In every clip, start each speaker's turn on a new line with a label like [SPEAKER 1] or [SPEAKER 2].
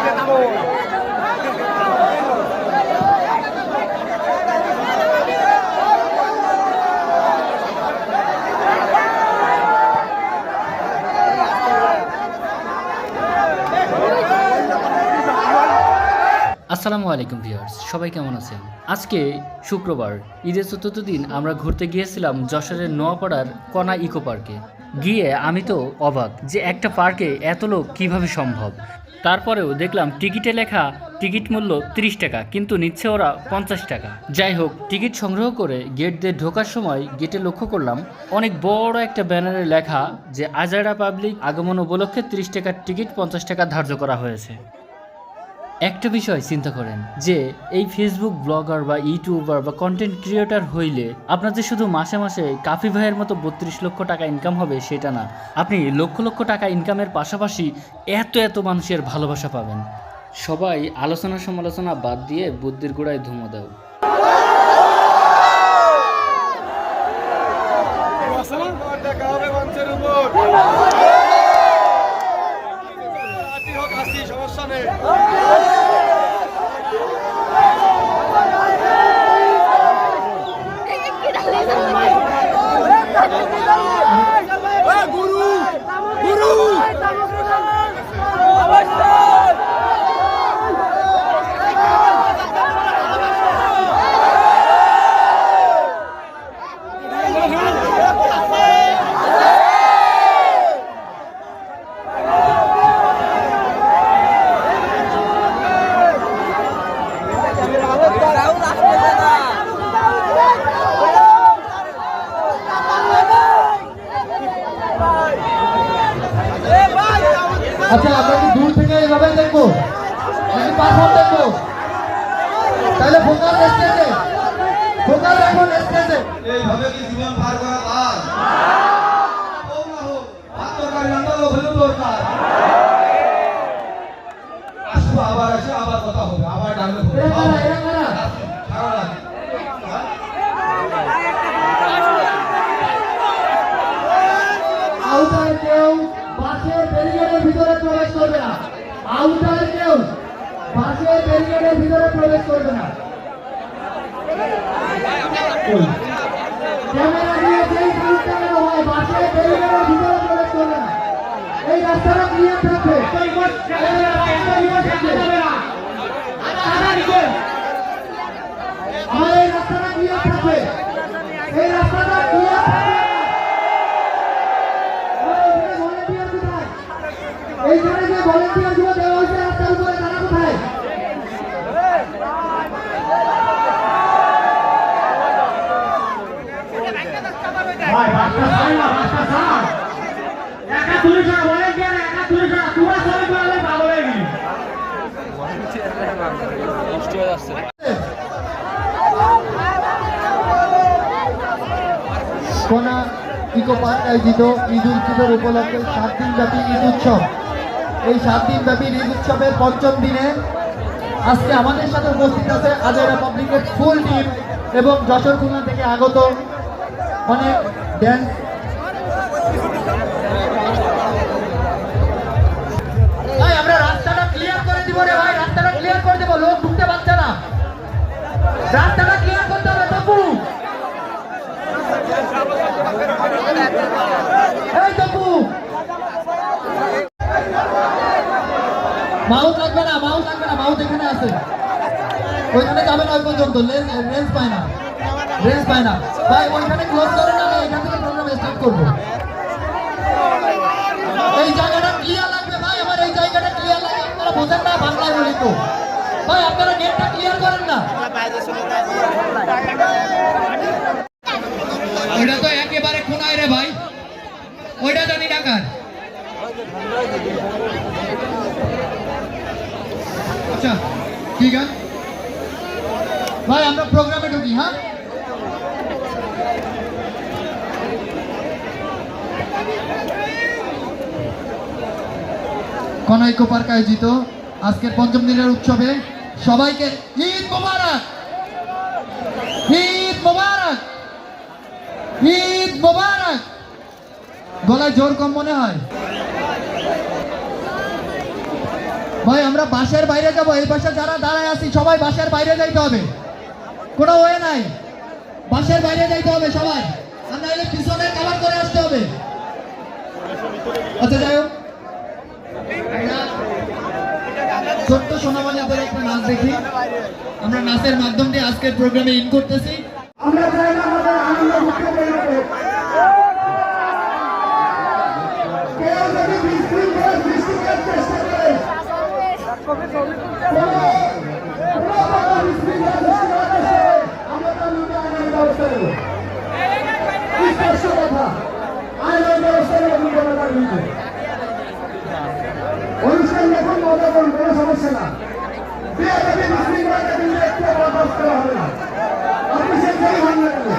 [SPEAKER 1] আসসালামু আলাইকুম ভিউয়ার্স, সবাই কেমন আছেন? আজকে শুক্রবার, ঈদের চতুর্থ দিন আমরা ঘুরতে গিয়েছিলাম যশোরের নোয়াপাড়ার কনা ইকো পার্কে। গিয়ে আমি তো অবাক যে একটা পার্কে এত লোক কিভাবে সম্ভব। তারপরেও দেখলাম টিকিটে লেখা টিকিট মূল্য 30 টাকা, কিন্তু নিচ্ছে ওরা 50 টাকা। যাই হোক, টিকিট সংগ্রহ করে গেট দিয়ে ঢোকার সময় গেটে লক্ষ্য করলাম অনেক বড় একটা ব্যানারে লেখা যে আজাইরা পাবলিক আগমন উপলক্ষে 30 টাকার টিকিট 50 টাকা ধার্য করা হয়েছে। একটা বিষয় চিন্তা করেন যে এই ফেসবুক ব্লগার বা ইউটিউবার বা কন্টেন্ট ক্রিয়েটর হইলে আপনার যে শুধু মাসে মাসে কাফি ভাইয়ের মতো 32 লক্ষ টাকা ইনকাম হবে সেটা না, আপনি লক্ষ লক্ষ টাকা ইনকামের পাশাপাশি এত এত মানুষের ভালোবাসা পাবেন। সবাই আলোচনা সমালোচনা বাদ দিয়ে বুদ্ধির গোড়ায় ধুমো দাও।
[SPEAKER 2] আচ্ছা, আমরা কি দূর থেকে এইভাবে দেখবো নাকি পারফর্ম দেখবো? তাহলে ফোকাস স্টেজে, ফোকাস রাখুন স্টেজে।
[SPEAKER 3] এইভাবে কি জীবন পার করা যায়? আত্মকারী আন্দোলন হলো দরকার। আসবো, আবার এসে আবার কথা হবে, আবার ডাকলে হবে।
[SPEAKER 2] আউটার কেউ বাসের ব্যারিকেডের ভিতরে প্রবেশ করবে না। আউটার কেউ বাসের ব্যারিকেডের ভিতরে প্রবেশ করবে না। ক্যামেরা দিয়ে যেই কাজটা হয় বাসের ব্যারিকেডের ভিতরে প্রবেশ করবে না। এই রাস্তাটা ক্লিয়ার থাকবে। আমার এই রাস্তাটা ক্লিয়ার থাকবে। এই রাস্তাটা ক্লিয়ার থাকবে। এইখানে যে ভলান্টিয়ার গুলো দেওয়া হয়েছে রাস্তার উপরে, তারা কোথায়? ভাই বাসটা ছাড় না, বাসটা ছাড়। একা তুলে ছাড়, ভলান্টিয়ার একা তুলে ছাড়। তোমরা সবাই বলে ভালো লাগি। কষ্ট হয়ে যাচ্ছে। কোনা ইকো পার্ক আয়োজিত ঈদ উল ফিতর উপলক্ষে 7 দিন ব্যাপী ঈদ উৎসব। এই 7 দিন ব্যাপী ঈদ উৎসবের পঞ্চম দিনে আজকে আমাদের সাথে উপস্থিত আছে আজাইরা পাবলিকের ফুল টিম এবং যশোর খুলনা থেকে আগত অনেক ড্যান্স। ভাই আমরা রাস্তাটা ক্লিয়ার করে দিব রে ভাই, রাস্তাটা ক্লিয়ার করে দেবো, লোক ঢুকতে পারছে না। রাস্তাটা ক্লিয়ার করতে হবে তপু। এই তপু, মাউথ লাগবে না, মাউথ লাগবে না, মাউথ এখানে আছে। ওইখানে যাবে না, ওই পর্যন্ত রেঞ্জ পায় না, রেঞ্জ পায় না। ভাই ওইখানে ক্লোজ করে না, আমি এখান থেকে প্রোগ্রাম স্টার্ট করবো। এই জায়গাটা ক্লিয়ার লাগবে ভাই, আমার এই জায়গাটা ক্লিয়ার লাগে। আপনারা বোঝেন না বাংলায় বলি তো ভাই, আপনারা গেটটা ক্লিয়ার করেন না। ওইটা তো একেবারে কোনায় রে ভাই, ওইটা জানি ঢাকার। আচ্ছা ঠিক আছে ভাই, আমরা প্রোগ্রামে ঢুকি। হ্যাঁ, কোনা ইকো পার্ক আয়োজিত আজকের পঞ্চম দিনের উৎসবে সবাইকে ঈদ মোবারক, ঈদ মোবারক, ঈদ মোবারক। গলায় জোর কম মনে হয়? ভাই আমরা বাসের বাইরে যাব, এই পাশে যারা দাঁড়ায় আছি সবাই বাসের বাইরে যাইতে হবে, কোনো ওয়ে নাই, বাসের বাইরে যাইতে হবে সবাই, আর নাহলে পিছনে কভার করে আসতে হবে। আচ্ছা যাই হোক, ছোট্ট সোনামণিদের একটা নাচ দেখি, আমরা নাচের মাধ্যম দিয়ে আজকের প্রোগ্রামে ইন করতেছি। আমরা চাই না আমাদের আনন্দ মুক্ত করে রাখতে। কেউ যদি বিশৃঙ্খলা সৃষ্টি করার চেষ্টা করে, কোনো প্রকার বিশৃঙ্খলা সৃষ্টি করার চেষ্টা করে, আমরা তার বিরুদ্ধে আইনের ব্যবস্থা নেব। স্পষ্ট কথা, আইনের ব্যবস্থা নেব তার বিরুদ্ধে। অনুষ্ঠান দেখুন, মজা করুন, কোনো সমস্যা না। বিয়েবাদী বিশৃঙ্খলাকে কিন্তু একটু বরদাস্ত করা হবে না। আপনি সেটাই ভালো লাগবে।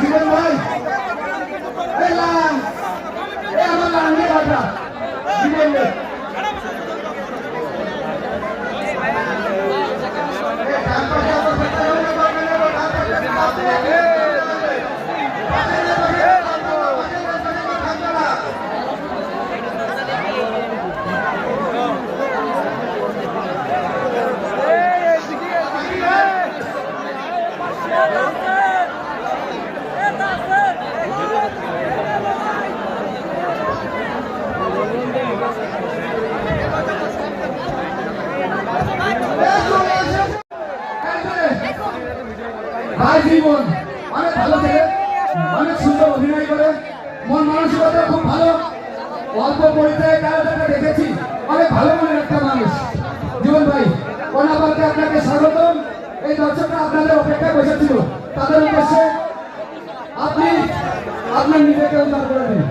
[SPEAKER 2] জীবন ভাই, এই লাল, এই আমার লাল নিয়ে বাটা জীবন ভাই। ভাই জীবন অনেক ভালো ছেলে, অনেক সুন্দর অভিনয় করে, মন মানসিকতা খুব ভালো, অল্প পরিচয়ে তাকে দেখেছি, অনেক ভালো মনের একটা মানুষ। জীবন ভাই, কোনাবারকে আপনাকে স্বাগতম। এই দর্শকরা আপনাদের অপেক্ষায় বসেছিল, তাদের উদ্দেশ্যে আপনি আপনার নিজেকে উদ্ধার করে দিন।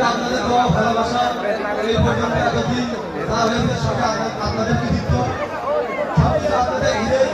[SPEAKER 3] আপনাদের দোয়া ভালোবাসা এই পর্যন্ত এতদিন যা হয়েছে সবাই আপনাদের কৃতিত্ব, সবকিছু আপনাদের হৃদয়